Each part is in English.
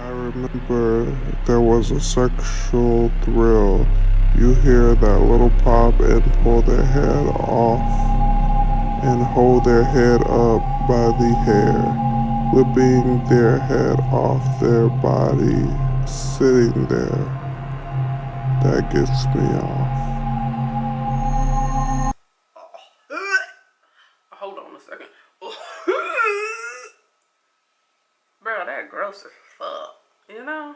I remember there was a sexual thrill. You hear that little pop and pull their head off and hold their head up by the hair, whipping their head off their body, sitting there. That gets me off. Hold on a second. Bro, that gross as fuck, you know?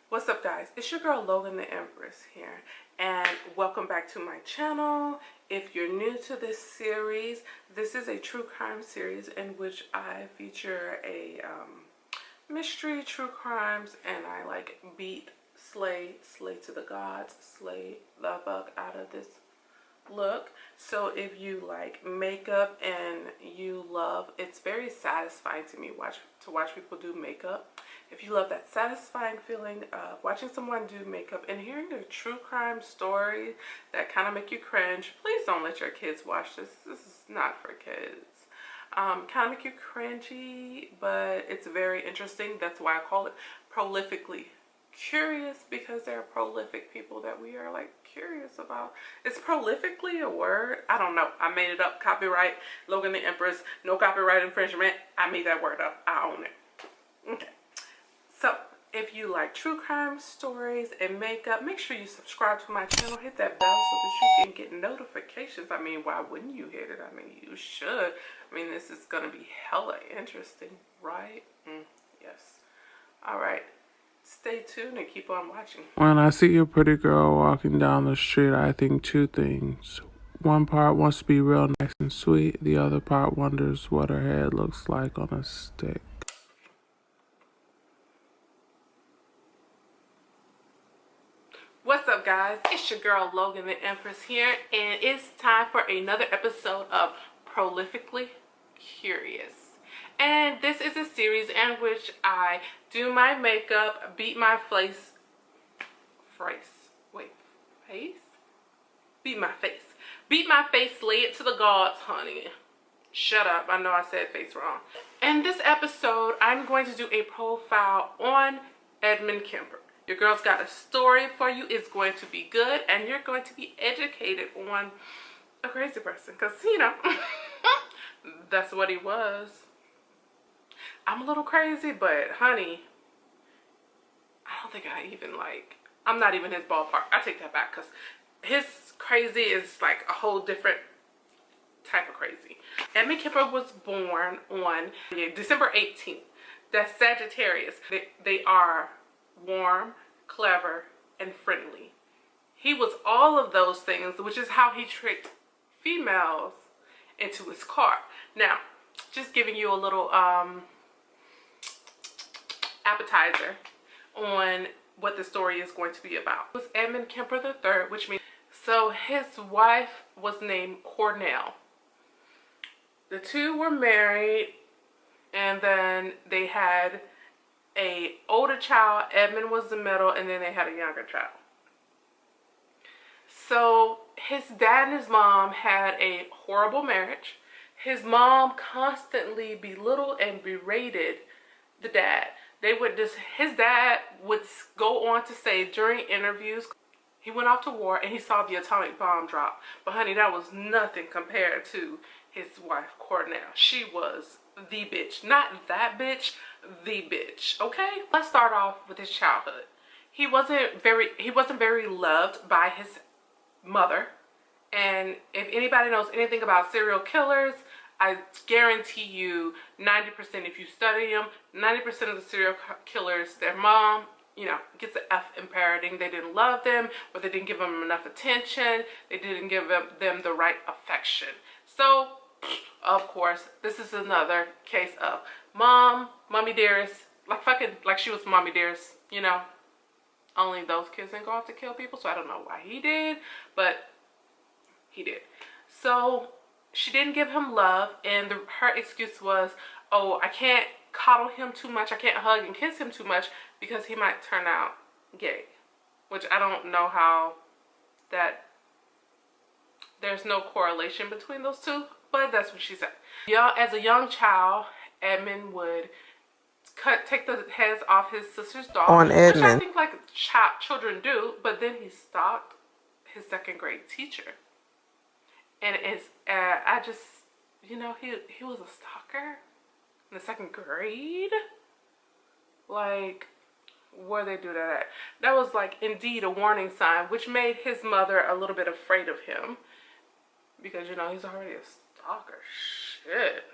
What's up, guys? It's your girl Logan the Empress here, and welcome back to my channel. If you're new to this series, this is a true crime series in which I feature a mystery, true crimes, and I like beat, slay to the gods, slay the fuck out of this look. So if you like makeup and you love, it's very satisfying to me to watch people do makeup. If you love that satisfying feeling of watching someone do makeup and hearing their true crime story that kind of make you cringe, please don't let your kids watch this. This is not for kids. Kind of make you cringy, but it's very interesting. That's why I call it prolifically curious, because there are prolific people that we are like curious about. Is prolifically a word? I don't know. I made it up. Copyright Logan the Empress. No copyright infringement. I made that word up. I own it. Okay. So if you like true crime stories and makeup, make sure you subscribe to my channel. Hit that bell so that you can get notifications. I mean, why wouldn't you hit it? I mean, you should. I mean, this is gonna be hella interesting, right? Yes. All right. Stay tuned and keep on watching. When I see a pretty girl walking down the street, I think two things. One part wants to be real nice and sweet. The other part wonders what her head looks like on a stick. What's up, guys? It's your girl Logan the Empress here, and it's time for another episode of Prolifically Curious. And this is a series in which I do my makeup, beat my face, lay it to the gods, honey. Shut up, I know I said face wrong. In this episode, I'm going to do a profile on Edmund Kemper. Your girl's got a story for you. It's going to be good, and you're going to be educated on a crazy person, because, you know, that's what he was. I'm a little crazy, but honey, I don't think I'm not even his ballpark. I take that back, because his crazy is like a whole different type of crazy. Edmund Kemper was born on December 18th. That's Sagittarius. They are warm, clever, and friendly. He was all of those things, which is how he tricked females into his car. Now, just giving you a little appetizer on what the story is going to be about. It was Edmund Kemper III, which means, so his wife was named Cornell. The two were married, and then they had a older child. Edmund was the middle, and then they had a younger child. So his dad and his mom had a horrible marriage. His mom constantly belittled and berated the dad. His dad would go on to say during interviews, he went off to war and he saw the atomic bomb drop. But honey, that was nothing compared to his wife, Cornell. She was the bitch. Not that bitch, the bitch, okay? Let's start off with his childhood. He wasn't very loved by his mother. And if anybody knows anything about serial killers, I guarantee you 90%, if you study them, 90% of the serial killers, their mom, you know, gets an F in parenting. They didn't love them, or they didn't give them enough attention. They didn't give them the right affection. So, of course, this is another case of mommy dearest, like she was mommy dearest, you know. Only those kids didn't go off to kill people, so I don't know why he did, but he did. So she didn't give him love, and her excuse was, oh, I can't coddle him too much, I can't hug and kiss him too much because he might turn out gay. Which I don't know how that There's no correlation between those two, but that's what she said. As a young child, Edmund would take the heads off his sister's dog, On which I Edmund. think like children do. But then he stalked his second grade teacher, and it's I just, you know, he was a stalker in the second grade. Like, where they do that at? That was like indeed a warning sign, which made his mother a little bit afraid of him, because you know he's already a stalker. Shit.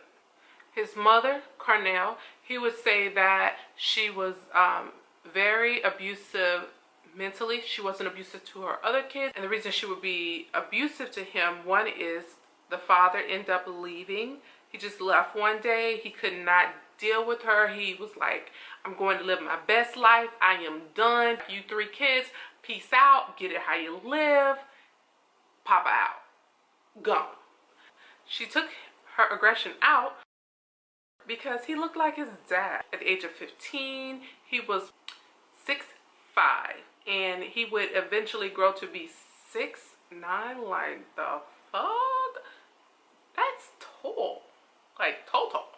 His mother, Cornell, he would say that she was very abusive mentally. She wasn't abusive to her other kids, and the reason she would be abusive to him, one is the father ended up leaving. He just left one day. He could not deal with her. He was like, I'm going to live my best life. I am done. You 3 kids, peace out. Get it how you live. Papa out. Gone. She took her aggression out because he looked like his dad. At the age of 15, he was 6'5", and he would eventually grow to be 6'9". Like, the fuck? That's tall. Like, tall.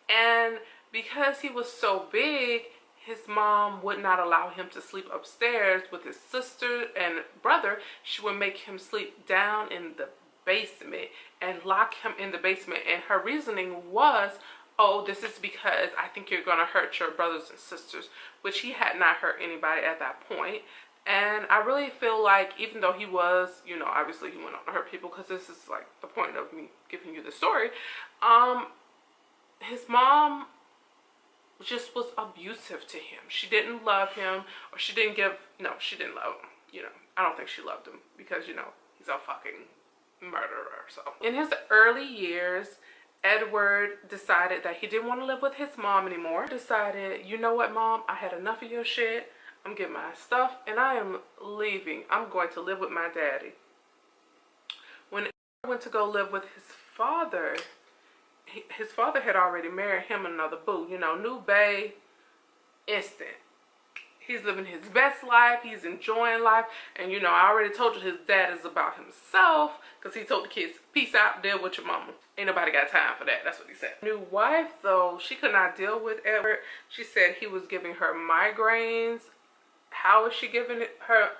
And because he was so big, his mom would not allow him to sleep upstairs with his sister and brother. She would make him sleep down in the basement and lock him in the basement. And her reasoning was, oh, this is because I think you're going to hurt your brothers and sisters, which he had not hurt anybody at that point. And I really feel like, even though he was, you know, obviously he went on to hurt people, because this is like the point of me giving you the story, his mom just was abusive to him. She didn't love him, or she didn't love him. You know, I don't think she loved him, because, you know, he's a fucking murderer. So in his early years, Edward decided that he didn't want to live with his mom anymore. Decided, you know what, Mom, I had enough of your shit. I'm getting my stuff and I am leaving. I'm going to live with my daddy. When Edward went to go live with his father had already married him another boo. You know, new bae, instant. He's living his best life. He's enjoying life. And, you know, I already told you his dad is about himself, because he told the kids, peace out, deal with your mama. Ain't nobody got time for that. That's what he said. New wife, though, she could not deal with Edward. She said he was giving her migraines. How is she giving him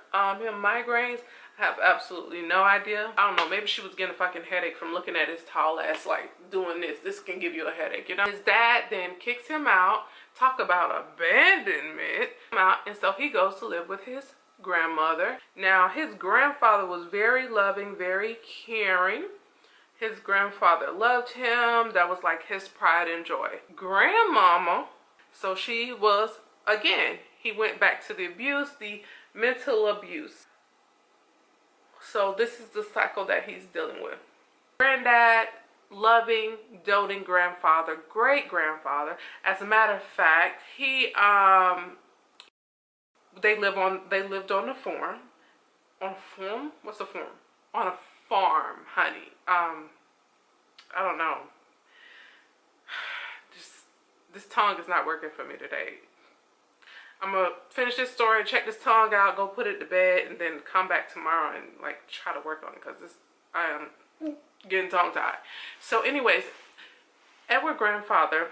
migraines? I have absolutely no idea. I don't know. Maybe she was getting a fucking headache from looking at his tall ass, like, doing this. This can give you a headache, you know? His dad then kicks him out. Talk about abandonment. And so he goes to live with his grandmother. Now, his grandfather was very loving, very caring. His grandfather loved him. That was like his pride and joy. Grandmama, so she was, again, he went back to the abuse, the mental abuse. So this is the cycle that he's dealing with. Granddad, loving, doting grandfather, great grandfather. As a matter of fact, he they lived on a farm. On a farm? What's a farm? On a farm, honey. I don't know. This tongue is not working for me today. I'm gonna finish this story, check this tongue out, go put it to bed, and then come back tomorrow and like try to work on it, because I am getting tongue tied. So anyways, Edward's grandfather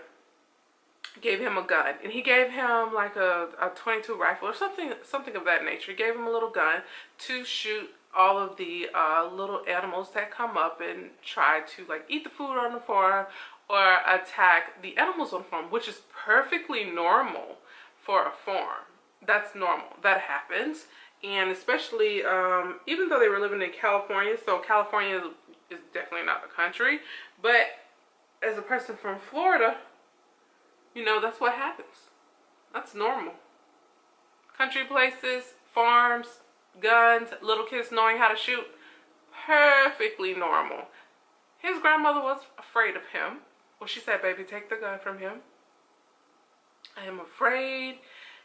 gave him a gun, and he gave him like a .22 rifle or something of that nature. He gave him a little gun to shoot all of the little animals that come up and try to like eat the food on the farm or attack the animals on the farm, which is perfectly normal for a farm. That's normal. That happens. And especially, even though they were living in California, so California is definitely not the country, but as a person from Florida, you know, that's what happens. That's normal. Country places, farms, guns, little kids knowing how to shoot, perfectly normal. His grandmother was afraid of him. Well, she said, baby, take the gun from him. I am afraid.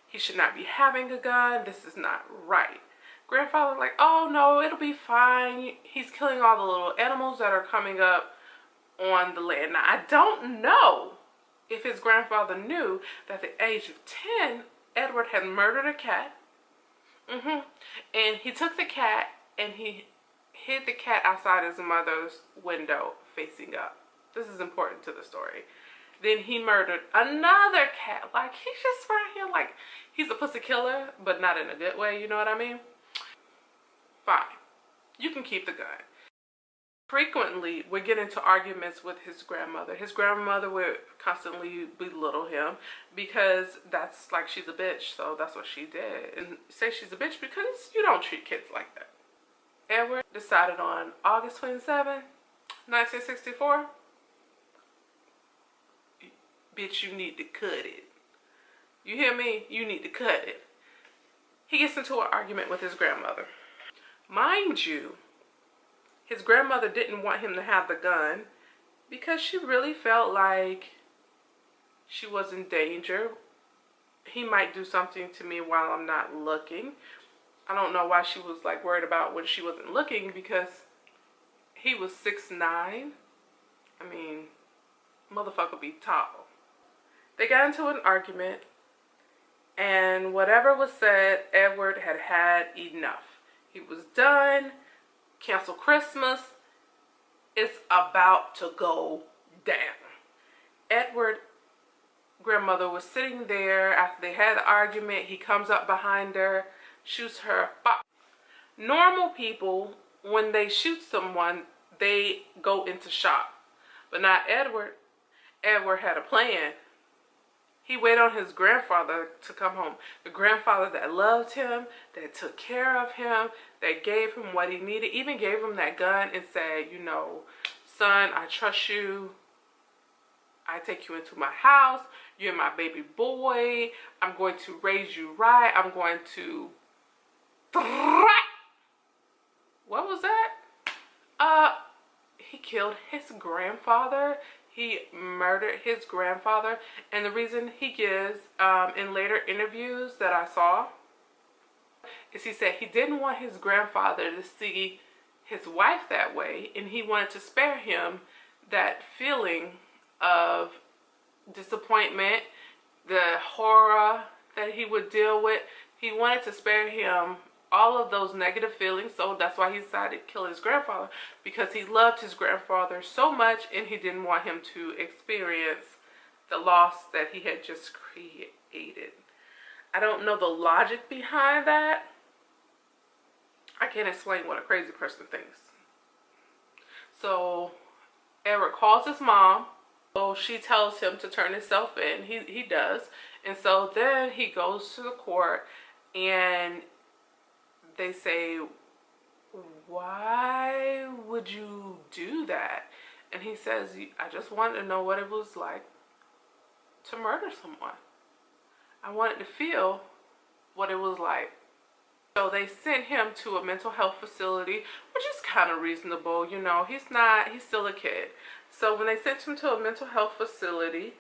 He should not be having a gun. This is not right. Grandfather like, oh no, it'll be fine. He's killing all the little animals that are coming up on the land. Now, I don't know if his grandfather knew that at the age of 10, Edward had murdered a cat. And he took the cat and he hid the cat outside his mother's window facing up. This is important to the story. Then he murdered another cat. Like, he's just right here like he's a pussy killer, but not in a good way, you know what I mean? Fine. You can keep the gun. Frequently would get into arguments with his grandmother. His grandmother would constantly belittle him because that's like, she's a bitch, so that's what she did. And say she's a bitch because you don't treat kids like that. Edward decided on August 27, 1964, bitch, you need to cut it. You hear me? You need to cut it. He gets into an argument with his grandmother. Mind you, his grandmother didn't want him to have the gun because she really felt like she was in danger. He might do something to me while I'm not looking. I don't know why she was like worried about when she wasn't looking, because he was 6'9". I mean, motherfucker be tall. They got into an argument, and whatever was said, Edward had had enough. He was done. Cancel Christmas. It's about to go down. Edward's grandmother was sitting there after they had the argument. He comes up behind her, shoots her. Normal people, when they shoot someone, they go into shock. But not Edward. Edward had a plan. He waited on his grandfather to come home. The grandfather that loved him, that took care of him, that gave him what he needed, even gave him that gun and said, you know, son, I trust you. I take you into my house. You're my baby boy. I'm going to raise you right. I'm going to... What was that? He killed his grandfather. He murdered his grandfather. And the reason he gives in later interviews that I saw is he said he didn't want his grandfather to see his wife that way, and he wanted to spare him that feeling of disappointment, the horror that he would deal with. He wanted to spare him all of those negative feelings, so that's why he decided to kill his grandfather, because he loved his grandfather so much and he didn't want him to experience the loss that he had just created. I don't know the logic behind that. I can't explain what a crazy person thinks. So Edward calls his mom. So she tells him to turn himself in. He does. And so then he goes to the court, and they say, why would you do that? And he says, I just wanted to know what it was like to murder someone. I wanted to feel what it was like. So they sent him to a mental health facility, which is kind of reasonable. You know, he's still a kid. So when they sent him to a mental health facility,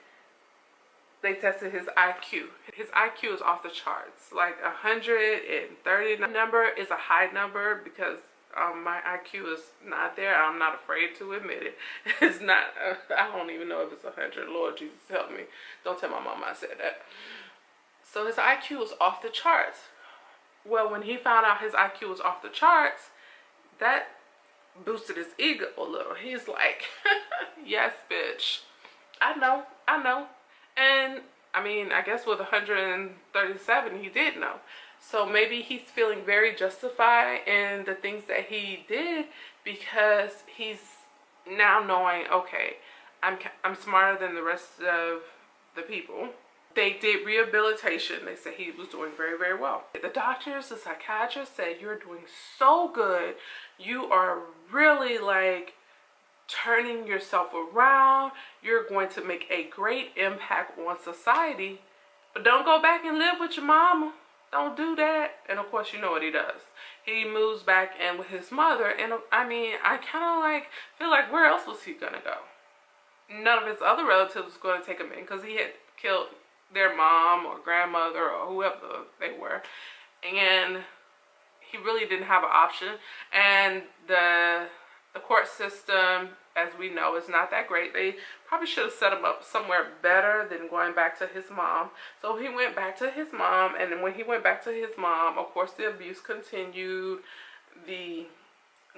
they tested his IQ. His IQ is off the charts. Like 130 number is a high number, because my IQ is not there. I'm not afraid to admit it. It's not, I don't even know if it's 100. Lord Jesus, help me. Don't tell my mom I said that. So his IQ was off the charts. Well, when he found out his IQ was off the charts, that boosted his ego a little. He's like, yes, bitch. I know. And I mean, I guess with 137, he did know. So maybe he's feeling very justified in the things that he did, because he's now knowing, okay, I'm smarter than the rest of the people. They did rehabilitation. They said he was doing very, very well. The doctors, the psychiatrists said, you're doing so good. You are really like turning yourself around. You're going to make a great impact on society. But don't go back and live with your mama. Don't do that. And of course, you know what he does. He moves back in with his mother. And I mean, I kind of like feel like, where else was he gonna go? None of his other relatives was going to take him in, because he had killed their mom or grandmother or whoever they were, and he really didn't have an option. And the court system, as we know, is not that great. They probably should have set him up somewhere better than going back to his mom. So he went back to his mom, and then when he went back to his mom, of course the abuse continued, the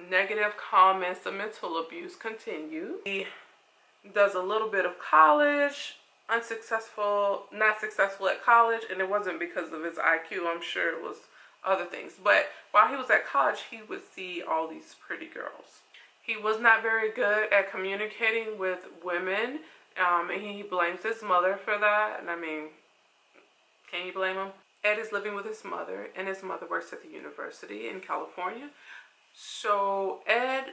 negative comments of mental abuse continue. He does a little bit of college, unsuccessful, not successful at college, and it wasn't because of his IQ. I'm sure it was other things. But while he was at college, he would see all these pretty girls. He was not very good at communicating with women, and he blames his mother for that. And I mean, can you blame him? Ed is living with his mother, and his mother works at the university in California. So Ed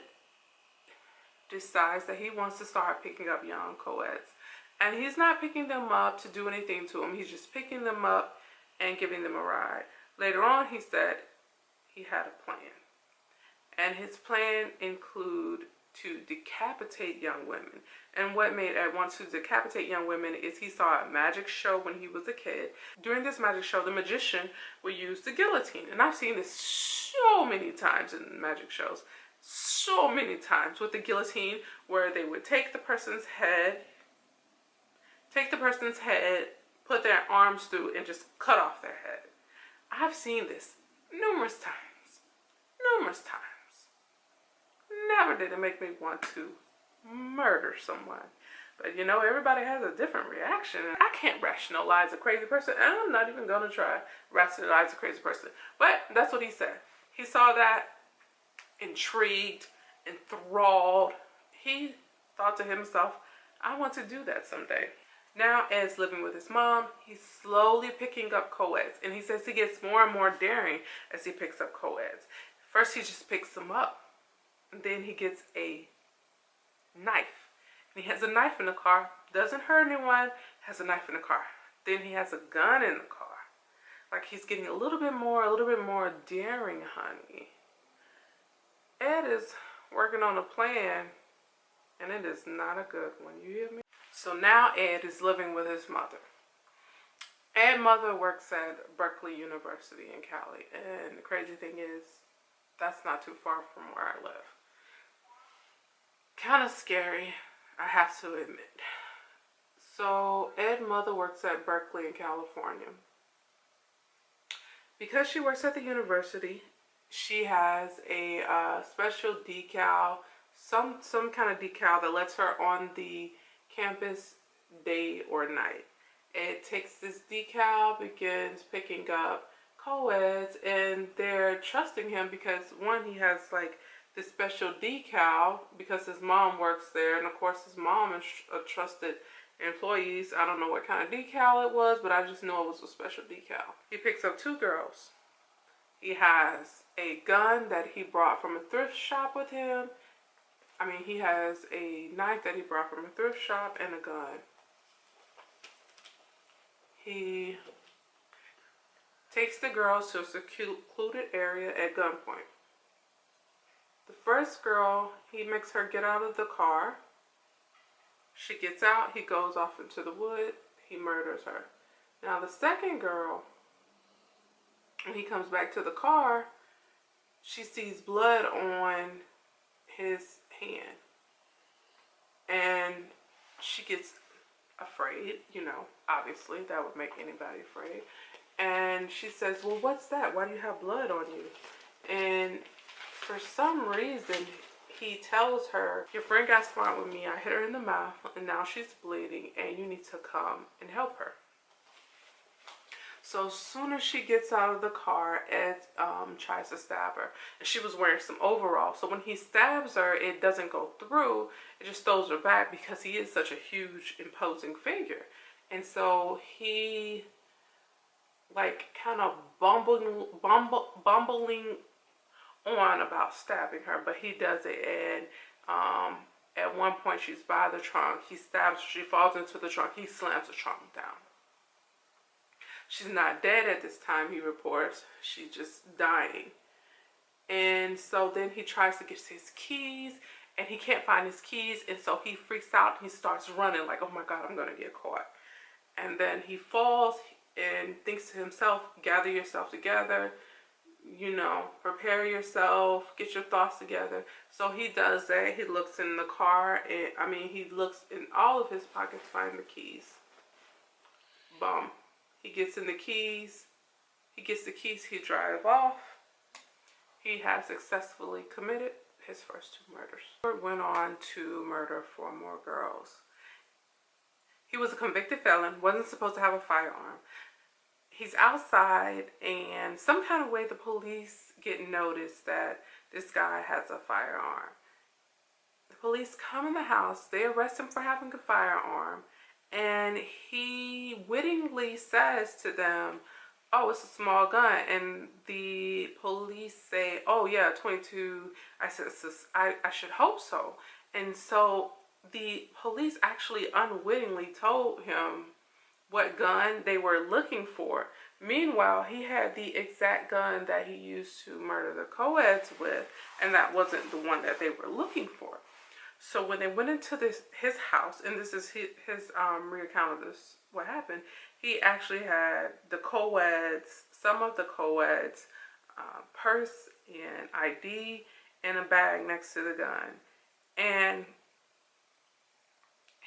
decides that he wants to start picking up young co-eds. And he's not picking them up to do anything to them. He's just picking them up and giving them a ride. Later on, he said he had a plan. And his plan include to decapitate young women. And what made Ed want to decapitate young women is he saw a magic show when he was a kid. During this magic show, the magician would use the guillotine. And I've seen this so many times in magic shows. So many times with the guillotine, where they would take the person's head, put their arms through, and just cut off their head. I've seen this numerous times. Never did it make me want to murder someone. But you know, everybody has a different reaction. I can't rationalize a crazy person, and I'm not even going to try rationalize a crazy person. But that's what he said. He saw that, intrigued, enthralled. He thought to himself, I want to do that someday. Now Ed's living with his mom. He's slowly picking up co-eds, and he says he gets more and more daring as he picks up co-eds. First he just picks them up, and then he gets a knife. And he has a knife in the car, doesn't hurt anyone, has a knife in the car. Then he has a gun in the car. Like he's getting a little bit more daring, honey. Ed is working on a plan, and it is not a good one. You hear me? So now Ed is living with his mother. Ed's mother works at Berkeley University in Cali, and the crazy thing is, that's not too far from where I live. Kind of scary, I have to admit. So Ed's mother works at Berkeley in California. Because she works at the university, she has a special decal, some kind of decal that lets her on the campus day or night. It takes this decal, begins picking up co-eds, and they're trusting him because one, he has like this special decal because his mom works there, and of course his mom is a trusted employee. I don't know what kind of decal it was, but I just know it was a special decal. He picks up two girls. He has a gun that he brought from a thrift shop with him. I mean, he has a knife that he brought from a thrift shop and a gun. He takes the girls to a secluded area at gunpoint. The first girl, he makes her get out of the car. She gets out, he goes off into the wood, he murders her. Now the second girl, when he comes back to the car, she sees blood on his hand. And she gets afraid, you know, obviously that would make anybody afraid. And she says, well, what's that? Why do you have blood on you? And for some reason, he tells her, your friend got smart with me. I hit her in the mouth, and now she's bleeding, and you need to come and help her. So as soon as she gets out of the car, Ed tries to stab her. And she was wearing some overalls. So when he stabs her, it doesn't go through. It just throws her back because he is such a huge, imposing figure. And so he, like, kind of bumbling on about stabbing her. But he does it. And at one point, she's by the trunk. He stabs her. She falls into the trunk. He slams the trunk down. She's not dead at this time, he reports. She's just dying. And so then he tries to get his keys, and he can't find his keys. And so he freaks out. He starts running like, oh my God, I'm going to get caught. And then he falls and thinks to himself, gather yourself together. You know, prepare yourself, get your thoughts together. So he does that. He looks in the car. And he looks in all of his pockets, find the keys. Boom. He gets in the keys. He gets the keys. He drives off. He has successfully committed his first 2 murders. He went on to murder 4 more girls. He was a convicted felon, wasn't supposed to have a firearm. He's outside, and some kind of way the police get notice that this guy has a firearm. The police come in the house, they arrest him for having a firearm, and he wittingly says to them, oh, it's a small gun. And the police say, oh yeah, 22. I said, I should hope so. And so the police actually unwittingly told him what gun they were looking for. Meanwhile, he had the exact gun that he used to murder the co-eds with, and that wasn't the one that they were looking for. So when they went into his house, and this is his recount of this, what happened, he actually had the co-eds, some of the co-eds, purse and ID, and a bag next to the gun. And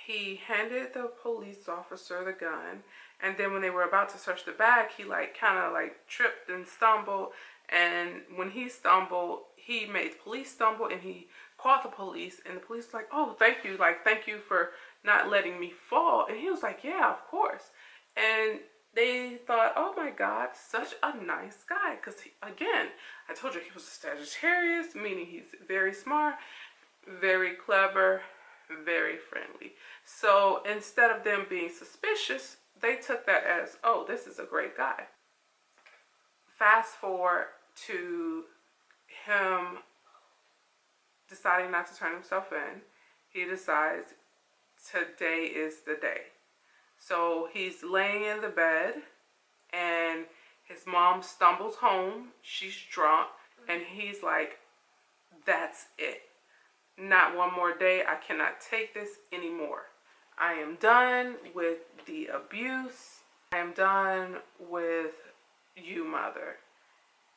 he handed the police officer the gun, and then when they were about to search the bag, he kind of tripped and stumbled, and when he stumbled, he made the police stumble, and he called the police, and the police was like, oh, thank you, thank you for not letting me fall. And he was like, yeah, of course. And they thought, oh my God, such a nice guy, because again, I told you he was a Sagittarius, meaning he's very smart, very clever, very friendly. So instead of them being suspicious, they took that as, oh, this is a great guy. Fast forward to him deciding not to turn himself in. He decides today is the day. So he's laying in the bed, and his mom stumbles home. She's drunk, and he's like, that's it. Not one more day. I cannot take this anymore. I am done with the abuse. I am done with you, mother.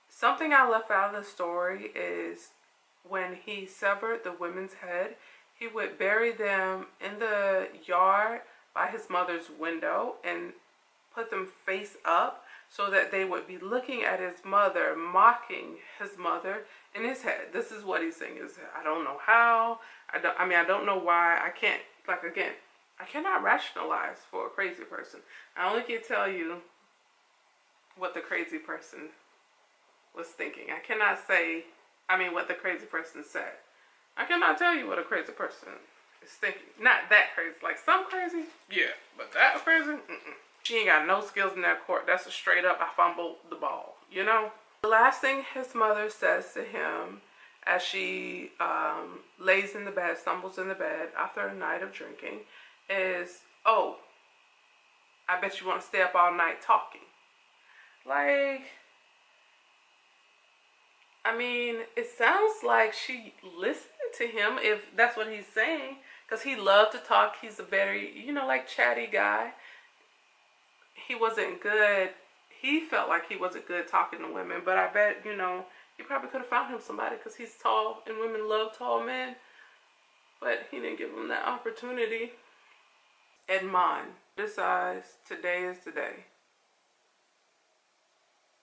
Something I left out of the story is when he severed the women's head, he would bury them in the yard by his mother's window and put them face up so that they would be looking at his mother, mocking his mother in his head. This is what he's saying is, I don't know how, I don't know why. I can't, again, I cannot rationalize for a crazy person. I only can tell you what the crazy person was thinking. I cannot say, what the crazy person said. I cannot tell you what a crazy person is thinking. Not that crazy. Some crazy, yeah, but that crazy, She ain't got no skills in that court. That's a straight up, I fumbled the ball, you know? The last thing his mother says to him as she lays in the bed, stumbles in the bed after a night of drinking is, oh, I bet you want to stay up all night talking. It sounds like she listened to him, if that's what he's saying, because he loved to talk. He's a very, chatty guy. He wasn't good. He felt like he wasn't good talking to women, but I bet, he probably could have found him somebody because he's tall and women love tall men, but he didn't give him that opportunity. Edmund decides today is the day.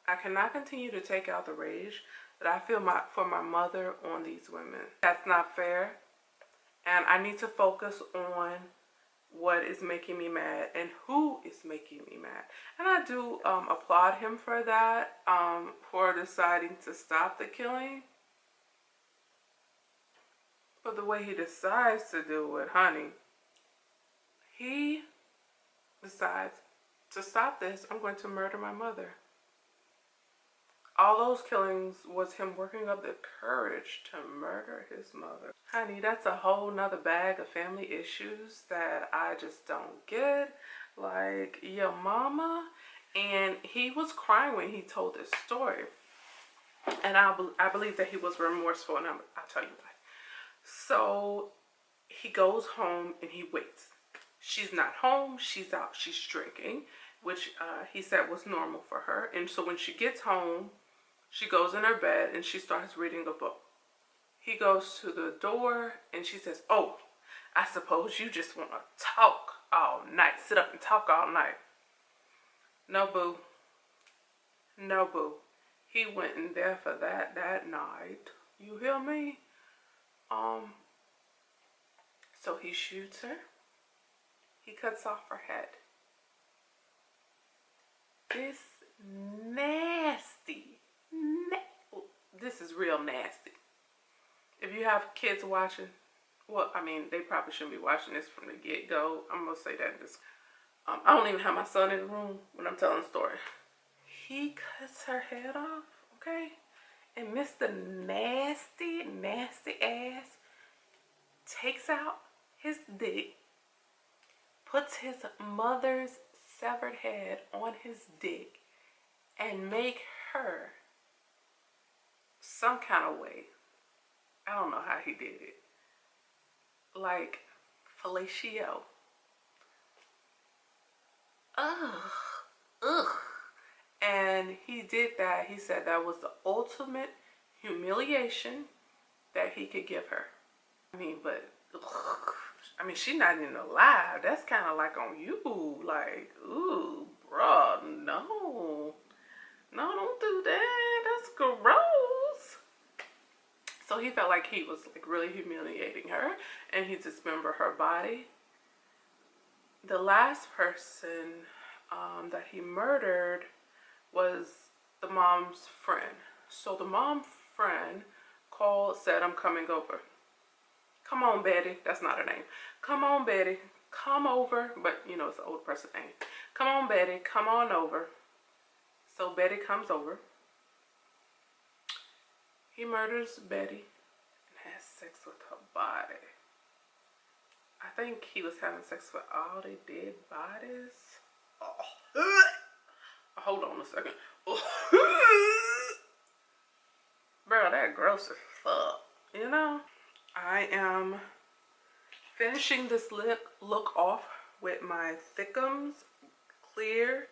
I cannot continue to take out the rage that I feel for my mother on these women. That's not fair, and I need to focus on what is making me mad and who is making me mad. And I do applaud him for that, for deciding to stop the killing. But the way he decides to do it, honey, he decides to stop this. I'm going to murder my mother. All those killings was him working up the courage to murder his mother. Honey, that's a whole nother bag of family issues that I just don't get. Your mama. And he was crying when he told this story. And I believe that he was remorseful, and I'll tell you why. So he goes home and he waits. She's not home. She's out. She's drinking, which he said was normal for her. And so when she gets home, she goes in her bed and she starts reading a book. He goes to the door and she says, oh, I suppose you just want to talk all night. Sit up and talk all night. No, boo. No, boo. He went in there for that night. You hear me? So he shoots her. He cuts off her head. This nasty, this is real nasty. If you have kids watching, well, I mean, they probably shouldn't be watching this from the get-go. I'm gonna say that in this. I don't even have my son in the room when I'm telling the story. He cuts her head off, okay? And Mr. Nasty, nasty ass takes out his dick, puts his mother's severed head on his dick, and make her some kind of way. I don't know how he did it. Like fellatio. Ugh. Ugh. And he did that. He said that was the ultimate humiliation that he could give her. I mean, but ugh. I mean, she's not even alive. That's kind of like on you. Like, ooh, bruh, no. No, don't do that. That's gross. So he felt like he was like really humiliating her, and he dismembered her body. The last person that he murdered was the mom's friend. So the mom's friend called, said, "I'm coming over." Come on, Betty. That's not her name. Come on, Betty. Come over. But, you know, it's an old person name. Come on, Betty. Come on over. So Betty comes over. He murders Betty and has sex with her body. I think he was having sex with all the dead bodies. Oh. Hold on a second. Bro, that gross as fuck. You know? I am finishing this look off with my Thickums Clear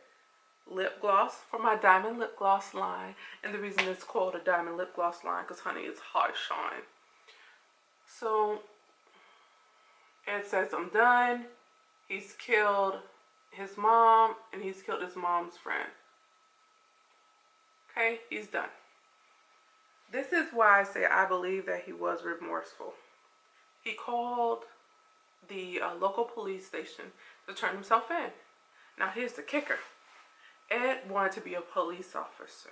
lip gloss for my diamond lip gloss line. And the reason it's called a diamond lip gloss line, because honey, it's hard shine. So Ed says I'm done. He's killed his mom and he's killed his mom's friend. Okay, he's done. This is why I say I believe that he was remorseful. He called the local police station to turn himself in. Now here's the kicker. Ed wanted to be a police officer.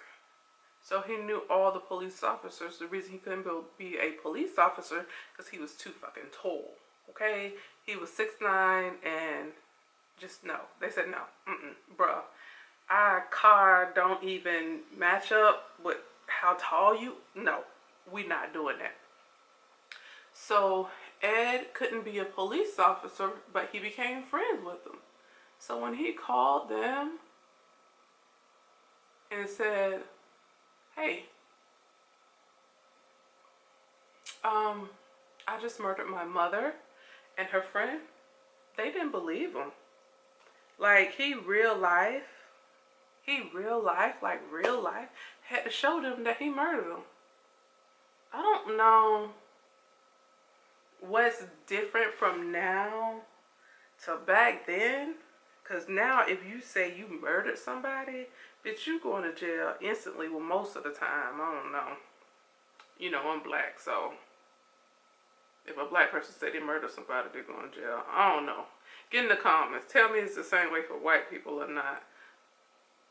So he knew all the police officers. The reason he couldn't be a police officer because he was too fucking tall. Okay? He was 6'9" and just no. They said no. Bruh. Our car don't even match up with how tall you. No. We not doing that. So Ed couldn't be a police officer, but he became friends with them. So when he called them and said, "Hey, I just murdered my mother and her friend," they didn't believe him. Like, he real life, like real life, had to show them that he murdered them. I don't know what's different from now to back then. Because now if you say you murdered somebody, bitch, you going to jail instantly. Well, most of the time. I don't know. You know, I'm black, so if a black person said they murdered somebody, they're going to jail. I don't know. Get in the comments. Tell me it's the same way for white people or not.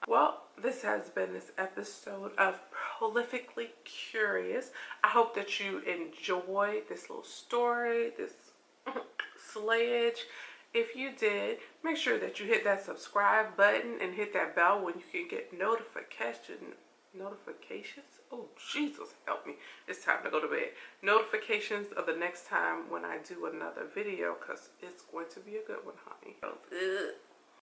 Well, this has been this episode of Prolifically Curious. I hope that you enjoyed this little story, this slayage. If you did, make sure that you hit that subscribe button and hit that bell when you can get notifications. Oh, Jesus, help me. It's time to go to bed. Notifications of the next time when I do another video, because it's going to be a good one, honey.